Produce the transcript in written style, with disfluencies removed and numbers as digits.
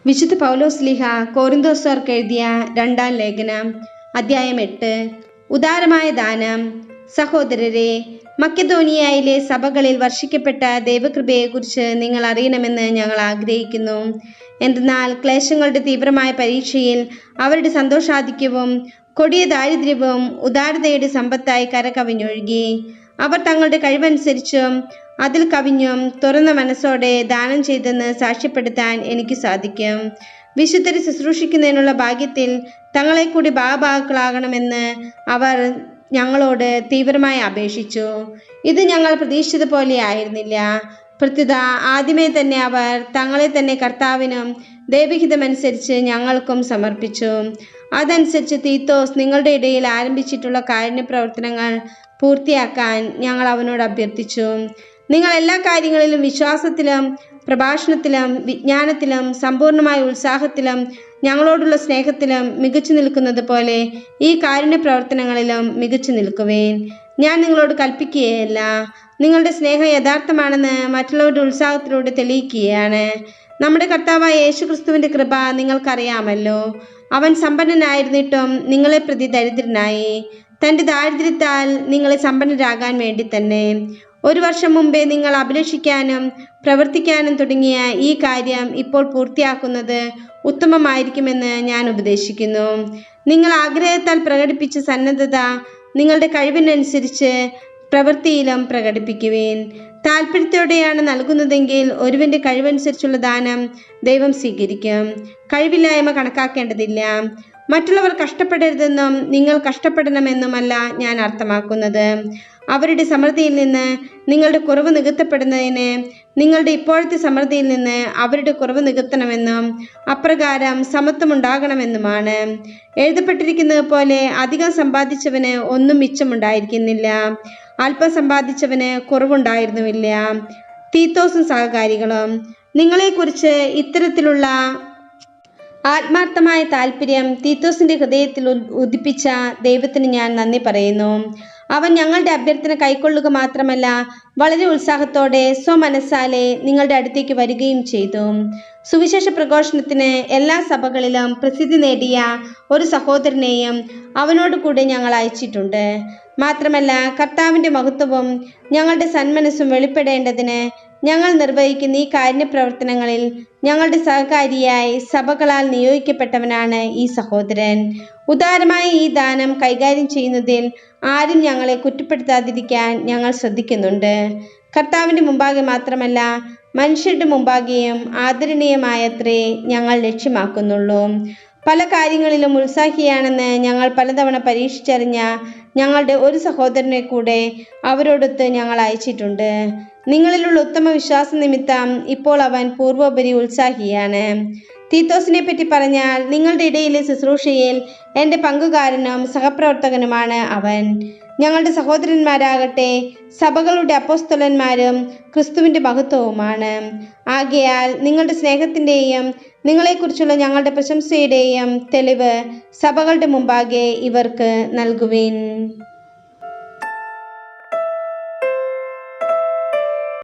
വിശുദ്ധ പൗലോസ്ലീഹ കോരിന്തോസ്യർക്ക് എഴുതിയ 2-ാം ലേഖനം, അധ്യായം 8. ഉദാരമായ ദാനം. സഹോദരരെ, മക്കെദോനിയയിലെ സഭകളിൽ വർഷിക്കപ്പെട്ട ദൈവകൃപയെക്കുറിച്ച് നിങ്ങൾ അറിയണമെന്ന് ഞങ്ങൾ ആഗ്രഹിക്കുന്നു. എന്തെന്നാൽ ക്ലേശങ്ങളുടെ തീവ്രമായ പരീക്ഷയിൽ അവരുടെ സന്തോഷാധിക്യവും കൊടിയ ദാരിദ്ര്യവും ഉദാരതയുടെ സമ്പത്തായി കരകവിഞ്ഞൊഴുകി. അവർ തങ്ങളുടെ കഴിവനുസരിച്ചും അതിൽ കവിഞ്ഞും തുറന്ന മനസ്സോടെ ദാനം ചെയ്തെന്ന് സാക്ഷ്യപ്പെടുത്താൻ എനിക്ക് സാധിക്കും. വിശുദ്ധരെ ശുശ്രൂഷിക്കുന്നതിനുള്ള ഭാഗ്യത്തിൽ തങ്ങളെ കൂടി ഭാഗഭാക്കുകളാകണമെന്ന് അവർ ഞങ്ങളോട് തീവ്രമായി അപേക്ഷിച്ചു. ഇത് ഞങ്ങൾ പ്രതീക്ഷിച്ചത് പോലെ ആയിരുന്നില്ല. പ്രത്യുത ആദ്യമേ തന്നെ അവർ തങ്ങളെ തന്നെ കർത്താവിനും ദൈവഹിതമനുസരിച്ച് ഞങ്ങൾക്കും സമർപ്പിച്ചു. അതനുസരിച്ച് തീത്തോസ് നിങ്ങളുടെ ഇടയിൽ ആരംഭിച്ചിട്ടുള്ള കാരുണ്യപ്രവർത്തനങ്ങൾ പൂർത്തിയാക്കാൻ ഞങ്ങൾ അവനോട് അഭ്യർത്ഥിച്ചു. നിങ്ങൾ എല്ലാ കാര്യങ്ങളിലും വിശ്വാസത്തിലും പ്രഭാഷണത്തിലും വിജ്ഞാനത്തിലും സമ്പൂർണമായ ഉത്സാഹത്തിലും ഞങ്ങളോടുള്ള സ്നേഹത്തിലും മികച്ചു നിൽക്കുന്നത് പോലെ ഈ കാരുണ്യ പ്രവർത്തനങ്ങളിലും മികച്ചു നിൽക്കുവേൻ. ഞാൻ നിങ്ങളോട് കൽപ്പിക്കുകയല്ല, നിങ്ങളുടെ സ്നേഹം യഥാർത്ഥമാണെന്ന് മറ്റുള്ളവരുടെ ഉത്സാഹത്തിലൂടെ തെളിയിക്കുകയാണ്. നമ്മുടെ കർത്താവായ യേശുക്രിസ്തുവിൻ്റെ കൃപ നിങ്ങൾക്കറിയാമല്ലോ. അവൻ സമ്പന്നനായിരുന്നിട്ടും നിങ്ങളെ പ്രതി ദരിദ്രനായി, തൻ്റെ ദാരിദ്ര്യത്താൽ നിങ്ങളെ സമ്പന്നരാകാൻ വേണ്ടി തന്നെ. 1 വർഷം മുമ്പേ നിങ്ങൾ അഭിലഷിക്കാനും പ്രവർത്തിക്കാനും തുടങ്ങിയ ഈ കാര്യം ഇപ്പോൾ പൂർത്തിയാക്കുന്നത് ഉത്തമമായിരിക്കുമെന്ന് ഞാൻ ഉപദേശിക്കുന്നു. നിങ്ങൾ ആഗ്രഹത്താൽ പ്രകടിപ്പിച്ച സന്നദ്ധത നിങ്ങളുടെ കഴിവിനനുസരിച്ച് പ്രവൃത്തിയിലും പ്രകടിപ്പിക്കുവിൻ. താല്പര്യത്തോടെയാണ് നൽകുന്നതെങ്കിൽ ഒരുവന്റെ കഴിവനുസരിച്ചുള്ള ദാനം ദൈവം സ്വീകരിക്കും. കഴിവില്ലായ്മ കണക്കാക്കേണ്ടതില്ല. മറ്റുള്ളവർ കഷ്ടപ്പെടരുതെന്നും നിങ്ങൾ കഷ്ടപ്പെടണമെന്നുമല്ല ഞാൻ അർത്ഥമാക്കുന്നത്. അവരുടെ സമൃദ്ധിയിൽ നിന്ന് നിങ്ങളുടെ കുറവ് നികത്തപ്പെടുന്നതിന് നിങ്ങളുടെ ഇപ്പോഴത്തെ സമൃദ്ധിയിൽ നിന്ന് അവരുടെ കുറവ് നികത്തണമെന്നും അപ്രകാരം സമത്വമുണ്ടാകണമെന്നുമാണ്. എഴുതപ്പെട്ടിരിക്കുന്നത് പോലെ അധികം സമ്പാദിച്ചവന് ഒന്നും മിച്ചമുണ്ടായിരിക്കുന്നില്ല, അല്പം സമ്പാദിച്ചവന് കുറവുണ്ടായിരുന്നുമില്ല. തീത്തോസും സഹകാരികളും നിങ്ങളെക്കുറിച്ച് ഇത്തരത്തിലുള്ള ആത്മാർത്ഥമായ താല്പര്യം തീത്തോസിന്റെ ഹൃദയത്തിൽ ഉദിപ്പിച്ച ദൈവത്തിന് ഞാൻ നന്ദി പറയുന്നു. അവൻ ഞങ്ങളുടെ അഭ്യർത്ഥന കൈക്കൊള്ളുക മാത്രമല്ല, വളരെ ഉത്സാഹത്തോടെ സ്വമനസ്സാലെ നിങ്ങളുടെ അടുത്തേക്ക് വരികയും ചെയ്തു. സുവിശേഷ പ്രഘോഷണത്തിന് എല്ലാ സഭകളിലും പ്രസിദ്ധി നേടിയ ഒരു സഹോദരനെയും അവനോട് കൂടെ ഞങ്ങൾ അയച്ചിട്ടുണ്ട്. മാത്രമല്ല, കർത്താവിൻ്റെ മഹത്വവും ഞങ്ങളുടെ സന്മനസ്സും വെളിപ്പെടേണ്ടതിന് ഞങ്ങൾ നിർവഹിക്കുന്ന ഈ കാരുണ്യപ്രവർത്തനങ്ങളിൽ ഞങ്ങളുടെ സഹകാരിയായി സഭകളാൽ നിയോഗിക്കപ്പെട്ടവനാണ് ഈ സഹോദരൻ. ഉദാരമായ ഈ ദാനം കൈകാര്യം ചെയ്യുന്നതിൽ ആരും ഞങ്ങളെ കുറ്റപ്പെടുത്താതിരിക്കാൻ ഞങ്ങൾ ശ്രദ്ധിക്കുന്നുണ്ട്. കർത്താവിൻ്റെ മുമ്പാകെ മാത്രമല്ല, മനുഷ്യരുടെ മുമ്പാകെയും ആദരണീയമായത്രേ ഞങ്ങൾ ലക്ഷ്യമാക്കുന്നുള്ളൂ. പല കാര്യങ്ങളിലും ഉത്സാഹിയാണെന്ന് ഞങ്ങൾ പലതവണ പരീക്ഷിച്ചറിഞ്ഞ ഞങ്ങളുടെ ഒരു സഹോദരനെ കൂടെ അവരോടൊത്ത് ഞങ്ങൾ അയച്ചിട്ടുണ്ട്. നിങ്ങളിലുള്ള ഉത്തമ വിശ്വാസ നിമിത്തം ഇപ്പോൾ അവൻ പൂർവോപരി ഉത്സാഹിയാണ്. തീത്തോസിനെ പറ്റി പറഞ്ഞാൽ നിങ്ങളുടെ ഇടയിലെ ശുശ്രൂഷയിൽ എൻ്റെ പങ്കുകാരനും സഹപ്രവർത്തകനുമാണ് അവൻ. ഞങ്ങളുടെ സഹോദരന്മാരാകട്ടെ സഭകളുടെ അപ്പോസ്തലന്മാരും ക്രിസ്തുവിൻ്റെ മഹത്വവുമാണ്. ആകയാൽ നിങ്ങളുടെ സ്നേഹത്തിൻ്റെയും നിങ്ങളെക്കുറിച്ചുള്ള ഞങ്ങളുടെ പ്രശംസയുടെയും തെളിവ് സഭകളുടെ മുമ്പാകെ ഇവർക്ക് നൽകുവിൻ.